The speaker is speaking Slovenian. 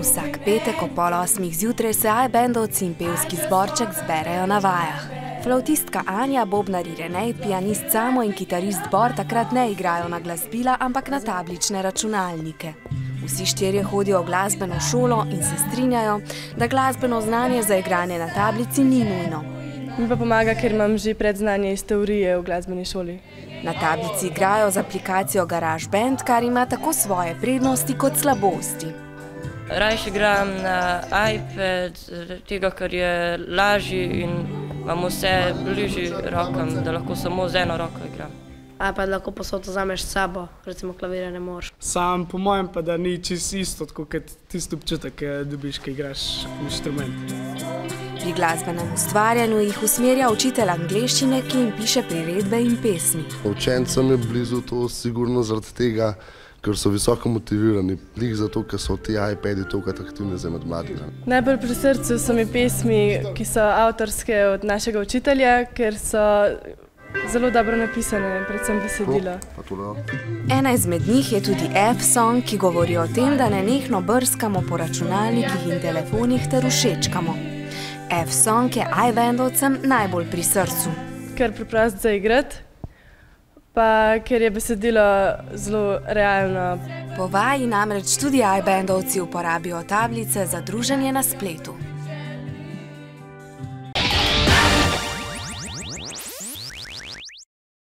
Vsak petek ob 7:30 zjutraj se iBandovci in pevski zborček zberejo na vajah. Flavtistka Anja, bobnar Irenej, pianist Samo in kitarist Bor takrat ne igrajo na glasbila, ampak na tablične računalnike. Vsi štirje hodijo v glasbeno šolo in se strinjajo, da glasbeno znanje za igranje na tablici ni nujno. Mi pa pomaga, ker imam že predznanje iz teorije v glasbeni šoli. Na tablici igrajo z aplikacijo GarageBand, kar ima tako svoje prednosti kot slabosti. Rajši igram na iPad, tega, ker je lažji in imam vse bližje rokam, da lahko samo z eno roko igram. iPad lahko posod vzameš s sabo, recimo klavire ne moreš. Sam po mojem pa, da ni čisto isto, kot tisti občutek, ki dobiš, ko igraš inštrument. Pri glasbenem ustvarjanju jih usmerja učitelj angleščine, ki jim piše priredbe in pesmi. Učencem je blizu to sigurno zaradi tega, ker so visoko motivirani, plih zato, ker so ti iPadi toliko atraktivni za med mladimi. Najbolj pri srcu so mi pesmi, ki so avtorske od našega učitelja, ker so zelo dobro napisane, predvsem besedila. Ena izmed njih je tudi F-song, ki govori o tem, da nenehno brskamo po računalnikih in telefonih ter všečkamo. F-song je iBandovcem najbolj pri srcu. Ker preprost za igrati, pa ker je besedilo zelo realno. Po vaji namreč tudi iBandovci uporabijo tablice za druženje na spletu.